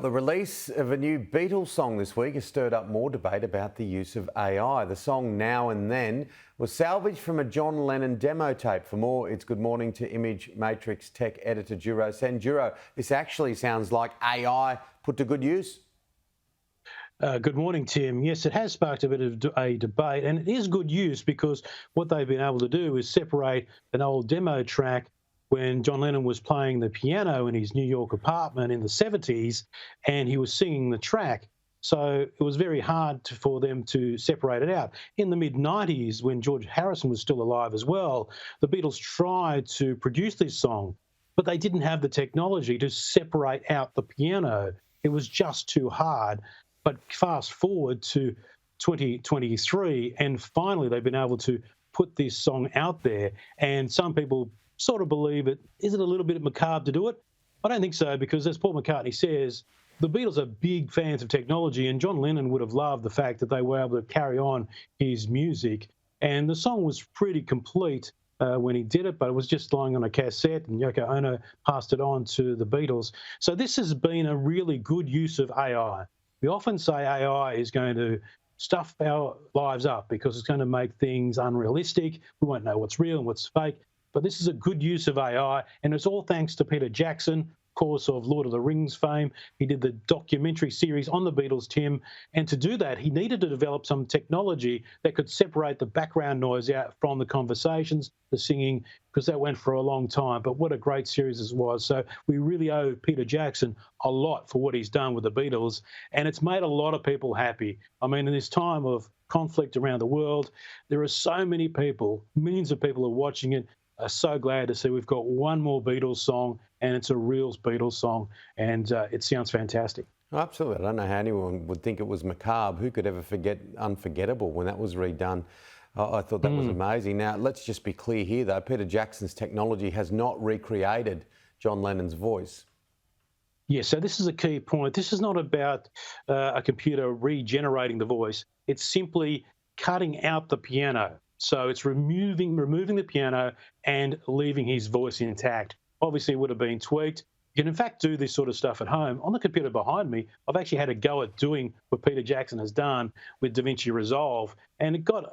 The release of a new Beatles song this week has stirred up more debate about the use of AI. The song Now and Then was salvaged from a John Lennon demo tape. For more, it's good morning to Image Matrix tech editor Djuro. Djuro, this actually sounds like AI put to good use. Good morning, Tim. Yes, it has sparked a bit of a debate, and it is good use because what they've been able to do is separate an old demo track when John Lennon was playing the piano in his New York apartment in the 70s, and he was singing the track. So it was very hard for them to separate it out. In the mid-90s, when George Harrison was still alive as well, the Beatles tried to produce this song, but they didn't have the technology to separate out the piano. It was just too hard. But fast forward to 2023, and finally they've been able to put this song out there. And some people sort of believe it. Is it a little bit macabre to do it? I don't think so, because as Paul McCartney says, the Beatles are big fans of technology, and John Lennon would have loved the fact that they were able to carry on his music. And the song was pretty complete when he did it, but it was just lying on a cassette, and Yoko Ono passed it on to the Beatles. So this has been a really good use of AI. We often say AI is going to stuff our lives up because it's going to make things unrealistic. We won't know what's real and what's fake. But this is a good use of AI, and it's all thanks to Peter Jackson, of course, of Lord of the Rings fame. He did the documentary series on the Beatles, Tim, and to do that, he needed to develop some technology that could separate the background noise out from the conversations, the singing, because that went for a long time. But what a great series this was. So we really owe Peter Jackson a lot for what he's done with the Beatles, and it's made a lot of people happy. I mean, in this time of conflict around the world, there are so many people, millions of people are watching it, are so glad to see we've got one more Beatles song, and it's a real Beatles song, and it sounds fantastic. Absolutely. I don't know how anyone would think it was macabre. Who could ever forget Unforgettable when that was redone? I thought that was amazing. Now, let's just be clear here, though. Peter Jackson's technology has not recreated John Lennon's voice. Yeah, so this is a key point. This is not about a computer regenerating the voice. It's simply cutting out the piano. So it's removing the piano and leaving his voice intact. Obviously, it would have been tweaked. You can, in fact, do this sort of stuff at home. On the computer behind me, I've actually had a go at doing what Peter Jackson has done with DaVinci Resolve, and it got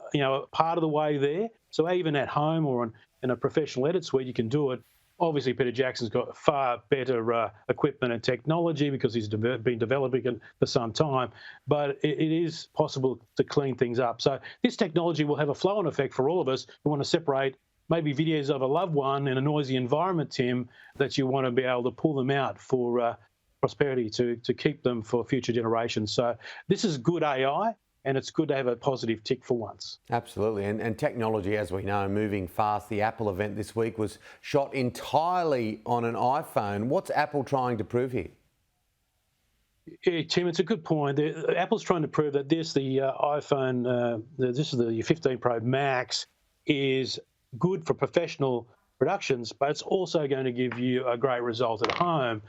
part of the way there. So even at home or in a professional edit suite, you can do it. Obviously, Peter Jackson's got far better equipment and technology because he's been developing it for some time, but it is possible to clean things up. So this technology will have a flow-on effect for all of us who want to separate maybe videos of a loved one in a noisy environment, Tim, that you want to be able to pull them out for prosperity, to keep them for future generations. So this is good AI. And it's good to have a positive tick for once. Absolutely. And technology, as we know, moving fast. The Apple event this week was shot entirely on an iPhone. What's Apple trying to prove here? Yeah, Tim, it's a good point. Apple's trying to prove that the iPhone, this is the 15 Pro Max, is good for professional productions, but it's also going to give you a great result at home.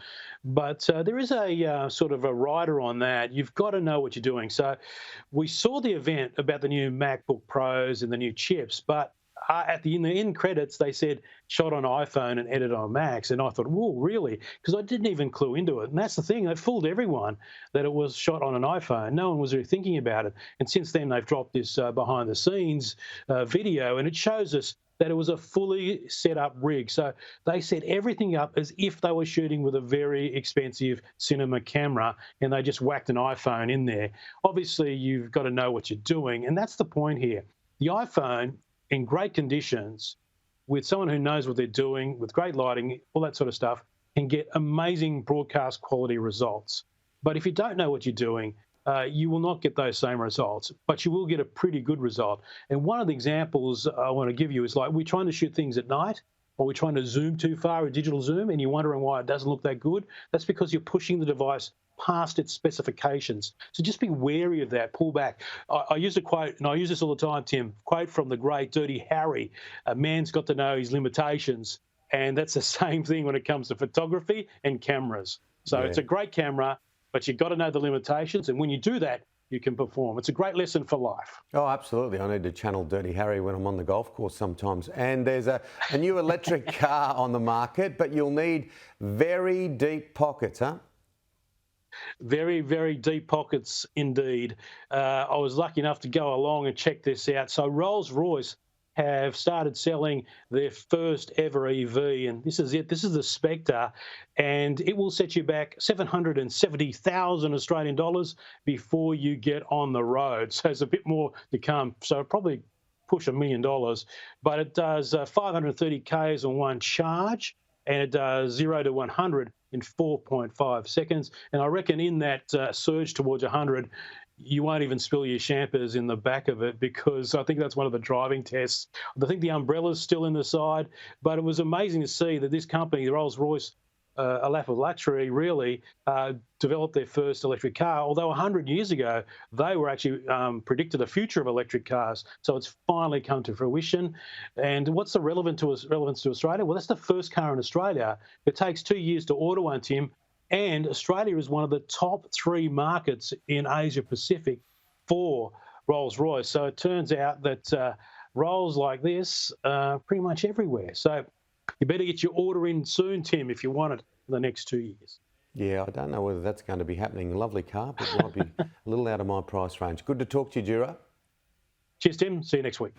But there is a sort of a rider on that. You've got to know what you're doing. So we saw the event about the new MacBook Pros and the new chips, but in the end credits, they said shot on iPhone and edited on Macs. And I thought, whoa, really? Because I didn't even clue into it. And that's the thing. They fooled everyone that it was shot on an iPhone. No one was really thinking about it. And since then, they've dropped this behind the scenes video, and it shows us that it was a fully set up rig. So they set everything up as if they were shooting with a very expensive cinema camera, and they just whacked an iPhone in there. Obviously, you've got to know what you're doing, and that's the point here. The iPhone, in great conditions, with someone who knows what they're doing, with great lighting, all that sort of stuff, can get amazing broadcast quality results. But if you don't know what you're doing, you will not get those same results, but you will get a pretty good result. And one of the examples I want to give you is like we're trying to shoot things at night, or we're trying to zoom too far, a digital zoom, and you're wondering why it doesn't look that good. That's because you're pushing the device past its specifications. So just be wary of that, pull back. I use a quote, and I use this all the time, Tim, quote from the great Dirty Harry, a man's got to know his limitations. And that's the same thing when it comes to photography and cameras. So It's a great camera, but you've got to know the limitations. And when you do that, you can perform. It's a great lesson for life. Oh, absolutely. I need to channel Dirty Harry when I'm on the golf course sometimes. And there's a new electric car on the market, but you'll need very deep pockets, huh? Very, very deep pockets indeed. I was lucky enough to go along and check this out. So Rolls-Royce have started selling their first ever EV, and this is it. This is the Spectre, and it will set you back 770,000 Australian dollars before you get on the road. So there's a bit more to come. So probably push $1 million, but it does 530 k's on one charge, and it does 0 to 100 in 4.5 seconds. And I reckon in that surge towards 100, you won't even spill your champers in the back of it, because I think that's one of the driving tests. I think the umbrella's still in the side, but it was amazing to see that this company, the Rolls-Royce, a lap of luxury, really developed their first electric car. Although 100 years ago, they were actually predicted a future of electric cars. So it's finally come to fruition. And what's the relevance to Australia? Well, that's the first car in Australia. It takes 2 years to order one, Tim. And Australia is one of the top 3 markets in Asia Pacific for Rolls-Royce. So it turns out that Rolls like this are pretty much everywhere. So you better get your order in soon, Tim, if you want it for the next 2 years. Yeah, I don't know whether that's going to be happening. Lovely car, but it might be a little out of my price range. Good to talk to you, Djuro. Cheers, Tim. See you next week.